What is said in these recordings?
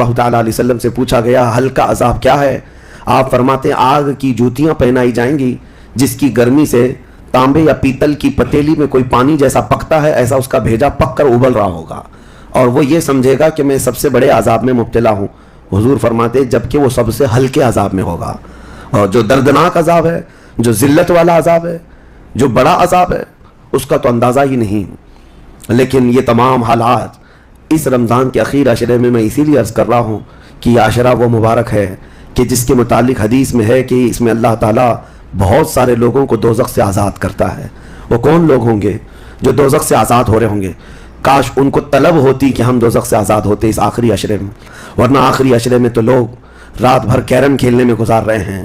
اللہ تعالیٰ علیہ وسلم سے پوچھا گیا ہلکا عذاب کیا ہے؟ آپ فرماتے ہیں آگ کی جوتیاں پہنائی جائیں گی جس کی گرمی سے تانبے یا پیتل کی پتیلی میں کوئی پانی جیسا پکتا ہے ایسا اس کا بھیجا پک کر ابل رہا ہوگا، اور وہ یہ سمجھے گا کہ میں سب سے بڑے عذاب میں مبتلا ہوں۔ حضور فرماتے ہیں جبکہ وہ سب سے ہلکے عذاب میں ہوگا، اور جو دردناک عذاب ہے، جو ذلت والا عذاب ہے، جو بڑا عذاب ہے، اس کا تو اندازہ ہی نہیں۔ لیکن یہ تمام حالات اس رمضان کے اخیر عشرے میں اسی لیے عرض کر رہا ہوں کہ یہ عشرہ وہ مبارک ہے کہ جس کے متعلق حدیث میں ہے کہ اس میں اللہ تعالیٰ بہت سارے لوگوں کو دوزخ سے آزاد کرتا ہے۔ وہ کون لوگ ہوں گے جو دوزخ سے آزاد ہو رہے ہوں گے؟ کاش ان کو طلب ہوتی کہ ہم دوزخ سے آزاد ہوتے اس آخری عشرے میں، ورنہ آخری عشرے میں تو لوگ رات بھر کیرم کھیلنے میں گزار رہے ہیں،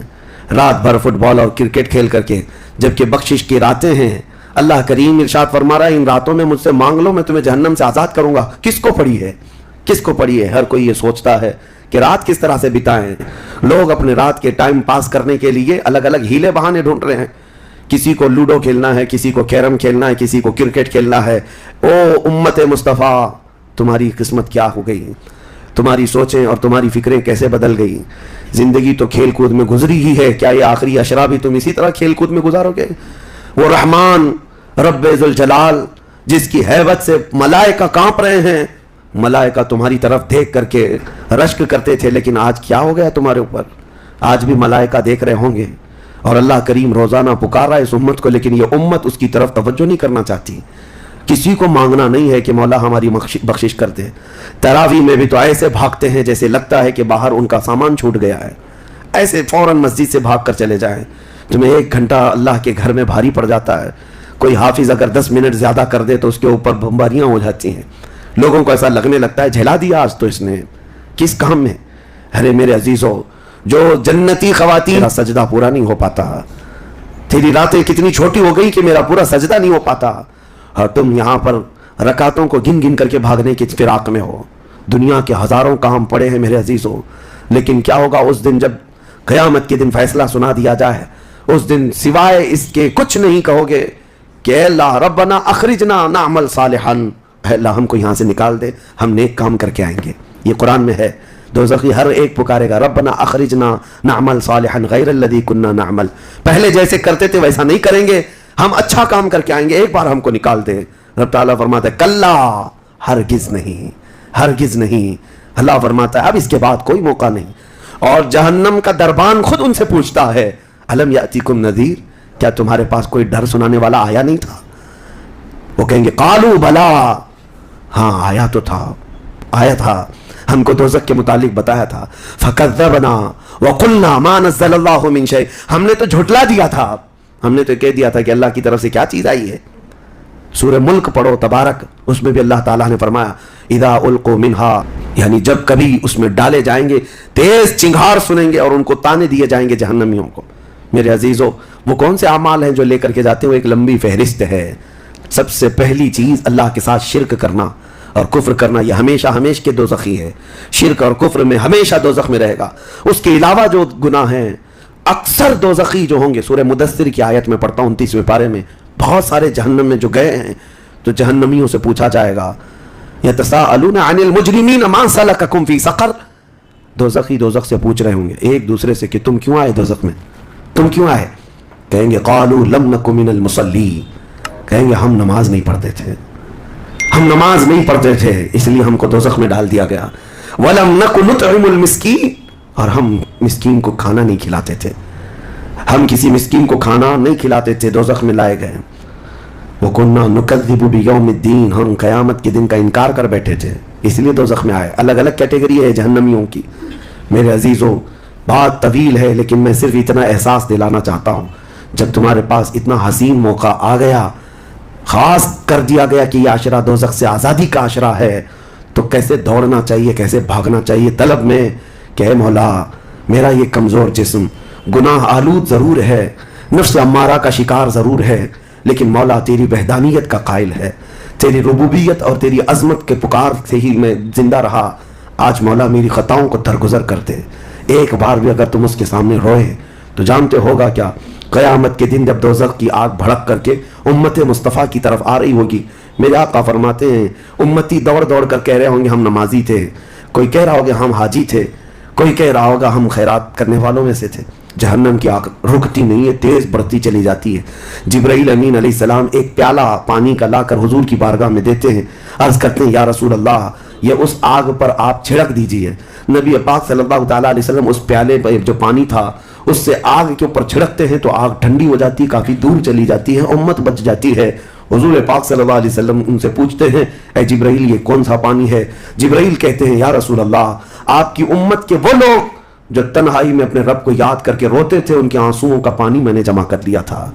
رات بھر فٹ بال اور کرکٹ کھیل کر کے، جبکہ بخشش کی راتیں ہیں۔ اللہ کریم ارشاد فرما رہا ہے ان راتوں میں مجھ سے مانگ لو میں تمہیں جہنم سے آزاد کروں گا۔ کس کو پڑی ہے؟ کس کو پڑی ہے؟ ہر کوئی یہ سوچتا ہے کہ رات کس طرح سے بتائیں۔ لوگ اپنے رات کے ٹائم پاس کرنے کے لیے الگ الگ ہیلے بہانے ڈھونڈ رہے ہیں۔ کسی کو لوڈو کھیلنا ہے، کسی کو کیرم کھیلنا ہے، کسی کو کرکٹ کھیلنا ہے۔ او امت مصطفیٰ، تمہاری قسمت کیا ہو گئی؟ تمہاری سوچیں اور تمہاری فکریں کیسے بدل گئی؟ زندگی تو کھیل کود میں گزری ہی ہے، کیا یہ آخری عشرہ بھی تم اسی طرح کھیل کود میں گزارو گے؟ وہ رحمان رب ذوالجلال جس کی ہیبت سے ملائکہ کانپ رہے ہیں، ملائکہ تمہاری طرف دیکھ کر کے رشک کرتے تھے، لیکن آج کیا ہو گیا تمہارے اوپر؟ آج بھی ملائکہ دیکھ رہے ہوں گے، اور اللہ کریم روزانہ پکار رہا ہے اس امت کو، لیکن یہ امت اس کی طرف توجہ نہیں کرنا چاہتی۔ کسی کو مانگنا نہیں ہے کہ مولا ہماری بخشش کر دے۔ تراویح میں بھی تو ایسے بھاگتے ہیں جیسے لگتا ہے کہ باہر ان کا سامان چھوٹ گیا ہے، ایسے فوراً مسجد سے بھاگ کر چلے جائیں۔ تمہیں 1 گھنٹہ اللہ کے گھر میں بھاری پڑ جاتا ہے، کوئی حافظ اگر 10 منٹ زیادہ کر دے تو اس کے اوپر بمباریاں ہو جاتی ہیں، لوگوں کو ایسا لگنے لگتا ہے جھلا دیا آج تو اس نے، کس کام میں؟ ارے میرے عزیزو، جو جنتی خواتین کا سجدہ پورا نہیں ہو پاتا، تیری راتیں کتنی چھوٹی ہو گئی کہ میرا پورا سجدہ نہیں ہو پاتا، اور تم یہاں پر رکعتوں کو گن گن کر کے بھاگنے کے فراق میں ہو۔ دنیا کے ہزاروں کام پڑے ہیں میرے عزیزو، لیکن کیا ہوگا اس دن جب قیامت کے دن فیصلہ سنا دیا جائے؟ اس دن سوائے اس کے کچھ نہیں کہو گے کہ اے اللہ ربنا اخرجنا نعمل صالحا، اے اللہ ہم کو یہاں سے نکال دے، ہم نیک کام کر کے آئیں گے۔ یہ قرآن میں ہے، دوزخی ہر ایک پکارے گا ربنا اخرجنا نعمل صالحا غیر الذی کنا نعمل، پہلے جیسے کرتے تھے ویسا نہیں کریں گے، ہم اچھا کام کر کے آئیں گے، ایک بار ہم کو نکال دے۔ رب تعالیٰ فرماتا ہے کلا، ہرگز نہیں، ہرگز نہیں۔ اللہ فرماتا ہے اب اس کے بعد کوئی موقع نہیں، اور جہنم کا دربان خود ان سے پوچھتا ہے الم یاتیکم نذیر، کیا تمہارے پاس کوئی ڈر سنانے والا آیا نہیں تھا؟ وہ کہیں گے قالوا بلا، ہاں آیا تو تھا، آیا تھا، ہم کو دوزخ کے متعلق بتایا تھا۔ فکذبنا وقلنا ما نزل اللہ من شیء، ہم نے تو جھٹلا دیا تھا، ہم نے تو کہہ دیا تھا کہ اللہ کی طرف سے کیا چیز آئی ہے۔ سورہ ملک پڑھو تبارک، اس میں بھی اللہ تعالیٰ نے فرمایا اذا القوا منہا، یعنی جب کبھی اس میں ڈالے جائیں گے تیز چنگھار سنیں گے اور ان کو تانے دیے جائیں گے جہنمیوں کو۔ میرے عزیزو، وہ کون سے اعمال ہیں جو لے کر کے جاتے ہوئے ایک لمبی فہرست ہے۔ سب سے پہلی چیز اللہ کے ساتھ شرک کرنا اور کفر کرنا، یہ ہمیشہ ہمیشہ کے دوزخی ہے، شرک اور کفر میں ہمیشہ دوزخ میں رہے گا۔ اس کے علاوہ جو گناہ ہیں اکثر دوزخی جو ہوں گے، سورہ مدثر کی آیت میں پڑھتا ہوں 29ویں پارے میں، بہت سارے جہنم میں جو گئے ہیں تو جہنمیوں سے پوچھا جائے گا یتساءلون عن المجرمین ما سلککم فی سقر، دوزخی دوزخ سے پوچھ رہے ہوں گے ایک دوسرے سے کہ تم کیوں آئے دوزخ میں، تم کیوں آئے؟ کہیں گے قالوا لم نک من المصلین، کہیں گے ہم نماز نہیں پڑھتے تھے، ہم نماز نہیں پڑھتے تھے اس لیے ہم کو دوزخ میں ڈال دیا گیا۔ ولم نک نطعم المسکین، اور ہم مسکین کو کھانا نہیں کھلاتے تھے، ہم کسی مسکین کو کھانا نہیں کھلاتے تھے، دوزخ میں لائے گئے۔ وَكُنَّا نُكَذِّبُ بِيَوْمِ الدِّينِ، ہم قیامت کے دن کا انکار کر بیٹھے تھے اس لیے دوزخ میں آئے۔ الگ الگ کیٹیگری ہے جہنمیوں کی۔ میرے عزیزوں، بات طویل ہے لیکن میں صرف اتنا احساس دلانا چاہتا ہوں، جب تمہارے پاس اتنا حسین موقع آ گیا، خاص کر دیا گیا کہ یہ عشرہ دوزخ سے آزادی کا عشرہ ہے، تو کیسے دوڑنا چاہیے، کیسے بھاگنا چاہیے طلب میں کہ اے مولا میرا یہ کمزور جسم گناہ آلود ضرور ہے، نفس امارہ کا شکار ضرور ہے، لیکن مولا تیری وحدانیت کا قائل ہے، تیری ربوبیت اور تیری عظمت کے پکار سے ہی میں زندہ رہا۔ آج مولا میری خطاؤں کو درگزر کر دے۔ ایک بار بھی اگر تم اس کے سامنے روئے تو جانتے ہوگا کیا، قیامت کے دن جب دوزخ کی آگ بھڑک کر کے امت مصطفیٰ کی طرف آ رہی ہوگی، میرے آقا فرماتے ہیں امتی دوڑ دوڑ کر کہہ رہے ہوں گے ہم نمازی تھے، کوئی کہہ رہا ہوگا ہم حاجی تھے, کوئی کہہ رہا ہوگا ہم خیرات کرنے والوں میں سے تھے. جہنم کی آگ رکتی نہیں ہے, تیز بڑھتی چلی جاتی ہے. جبرائیل امین علیہ السلام ایک پیالہ پانی کا لا کر حضور کی بارگاہ میں دیتے ہیں, عرض کرتے ہیں یا رسول اللہ یہ اس آگ پر آپ چھڑک دیجئے. نبی پاک صلی اللہ تعالیٰ علیہ وسلم اس پیالے پر جو پانی تھا اس سے آگ کے اوپر چھڑکتے ہیں تو آگ ٹھنڈی ہو جاتی ہے, کافی دور چلی جاتی ہے, امت بچ جاتی ہے. حضور پاک صلی اللہ علیہ وسلم ان سے پوچھتے ہیں اے جبرائیل یہ کون سا پانی ہے؟ جبرائیل کہتے ہیں یا رسول اللہ آپ کی امت کے وہ لوگ جو تنہائی میں اپنے رب کو یاد کر کے روتے تھے, ان کے آنسوؤں کا پانی میں نے جمع کر لیا تھا.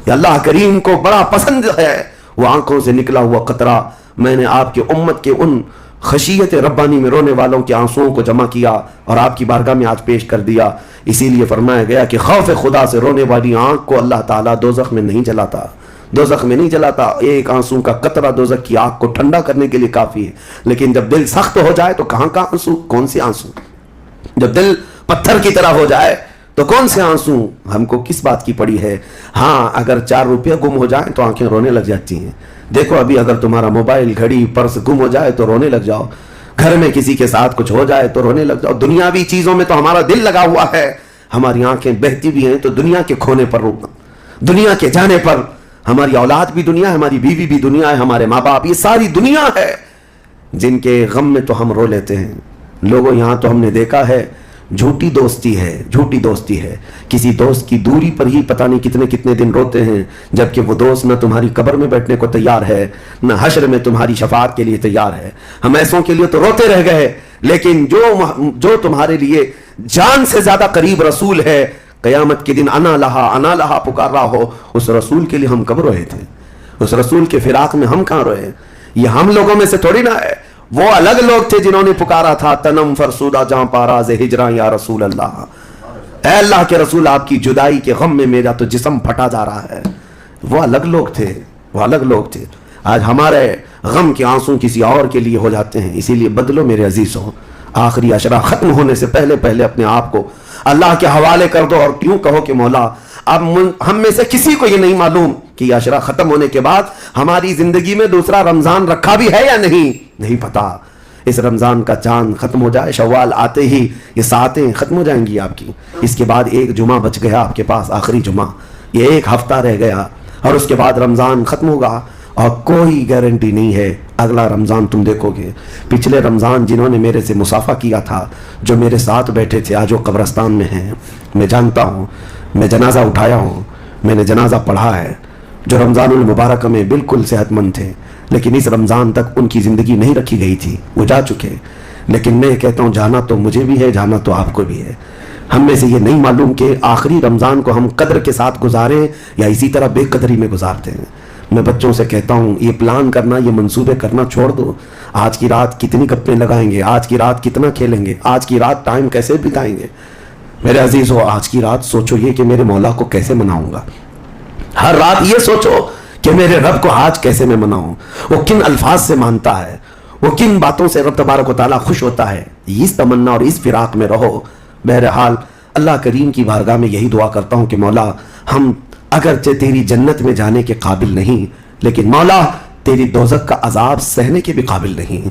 یا اللہ کریم کو بڑا پسند ہے وہ آنکھوں سے نکلا ہوا قطرہ, میں نے آپ کی امت کے ان خشیت ربانی میں رونے والوں کے آنسوؤں کو جمع کیا اور آپ کی بارگاہ میں آج پیش کر دیا. اسی لیے فرمایا گیا کہ خوف خدا سے رونے والی آنکھ کو اللہ تعالیٰ دوزخ میں نہیں جلاتا, دوزخ میں نہیں جلاتا. ایک آنسو کا قطرہ دوزخ کی آگ کو ٹھنڈا کرنے کے لیے کافی ہے. لیکن جب دل سخت ہو جائے تو کہاں کا آنسو, کون سے آنسو؟ جب دل پتھر کی طرح ہو جائے تو کون سے آنسو؟ ہم کو کس بات کی پڑی ہے؟ ہاں اگر 4 روپیہ گم ہو جائیں تو آنکھیں رونے لگ جاتی ہیں. دیکھو ابھی اگر تمہارا موبائل گھڑی پرس گم ہو جائے تو رونے لگ جاؤ, گھر میں کسی کے ساتھ کچھ ہو جائے تو رونے لگ جاؤ. دنیاوی چیزوں میں تو ہمارا دل لگا ہوا ہے, ہماری آنکھیں بہتی بھی ہیں تو دنیا کے کھونے پر رونا, دنیا کے جانے پر. ہماری اولاد بھی دنیا ہے, ہماری بیوی بھی دنیا ہے, ہمارے ماں باپ, یہ ساری دنیا ہے جن کے غم میں تو ہم رو لیتے ہیں. لوگوں یہاں تو ہم نے دیکھا ہے جھوٹی دوستی ہے, جھوٹی دوستی ہے. کسی دوست کی دوری پر ہی پتہ نہیں کتنے کتنے دن روتے ہیں, جبکہ وہ دوست نہ تمہاری قبر میں بیٹھنے کو تیار ہے نہ حشر میں تمہاری شفاعت کے لیے تیار ہے. ہم ایسوں کے لیے تو روتے رہ گئے, لیکن جو تمہارے لیے جان سے زیادہ قریب رسول ہے, قیامت کے دن انا لہا پکار رہا ہو, اس رسول کے لیے ہم کب روئے تھے؟ اس رسول کے فراق میں ہم کہاں روئے؟ یہ ہم لوگوں میں سے تھوڑی نہ ہے, وہ الگ لوگ تھے جنہوں نے پکارا تھا تنم فرسودہ جہاں پاراز ہجراں یا رسول اللہ, اے اللہ کے رسول آپ کی جدائی کے غم میں میرا تو جسم پھٹا جا رہا ہے. وہ الگ لوگ تھے, وہ الگ لوگ تھے. آج ہمارے غم کے آنسو کسی اور کے لیے ہو جاتے ہیں. اسی لیے بدلو میرے عزیزوں, آخری عشرہ ختم ہونے سے پہلے اپنے آپ کو اللہ کے حوالے کر دو اور کیوں کہو کہ مولا اب ہم میں سے کسی کو یہ نہیں معلوم کہ یہ عشرہ ختم ہونے کے بعد ہماری زندگی میں دوسرا رمضان رکھا بھی ہے یا نہیں پتا. اس رمضان کا چاند ختم ہو جائے, شوال آتے ہی یہ ساعتیں ختم ہو جائیں گی آپ کی. اس کے بعد ایک جمعہ بچ گیا آپ کے پاس, آخری جمعہ, یہ ایک ہفتہ رہ گیا اور اس کے بعد رمضان ختم ہوگا اور کوئی گارنٹی نہیں ہے اگلا رمضان تم دیکھو گے. پچھلے رمضان جنہوں نے میرے سے مصافحہ کیا تھا, جو میرے ساتھ بیٹھے تھے, آج وہ قبرستان میں ہیں. میں جانتا ہوں, میں جنازہ اٹھایا ہوں, میں نے جنازہ پڑھا ہے. جو رمضان المبارک میں بالکل صحت مند تھے لیکن اس رمضان تک ان کی زندگی نہیں رکھی گئی تھی, وہ جا چکے. لیکن میں کہتا ہوں جانا تو مجھے بھی ہے, جانا تو آپ کو بھی ہے. ہم میں سے یہ نہیں معلوم کہ آخری رمضان کو ہم قدر کے ساتھ گزاریں یا اسی طرح بے قدری میں گزارتے ہیں. میں بچوں سے کہتا ہوں یہ پلان کرنا, یہ منصوبے کرنا چھوڑ دو. آج کی رات کتنی گپیں لگائیں گے, آج کی رات کتنا کھیلیں گے, آج کی رات ٹائم کیسے بتائیں گے. میرے عزیز ہو, آج کی رات سوچو یہ کہ میرے مولا کو کیسے مناؤں گا. ہر رات یہ سوچو کہ میرے رب کو آج کیسے میں مناؤں. وہ کن الفاظ سے مانتا ہے, وہ کن باتوں سے رب تبارک و تعالیٰ خوش ہوتا ہے. اس تمنا اور اس فراق میں رہو. بہرحال اللہ کریم کی بارگاہ میں یہی دعا کرتا ہوں کہ مولا ہم اگرچہ تیری جنت میں جانے کے قابل نہیں, لیکن مولا تیری دوزخ کا عذاب سہنے کے بھی قابل نہیں.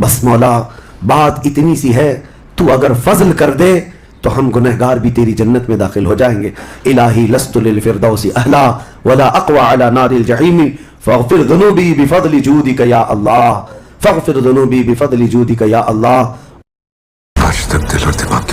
بس مولا بات اتنی سی ہے, تو اگر فضل کر دے تو ہم گنہگار بھی تیری جنت میں داخل ہو جائیں گے. الہی لست للفردوس اہلا ولا اقوى على نار الجحیم فاغفر ذنوبی بفضل جودک یا اللہ, فاغفر ذنوبی بفضل جودک یا اللہ. آج تک دل اور دماغ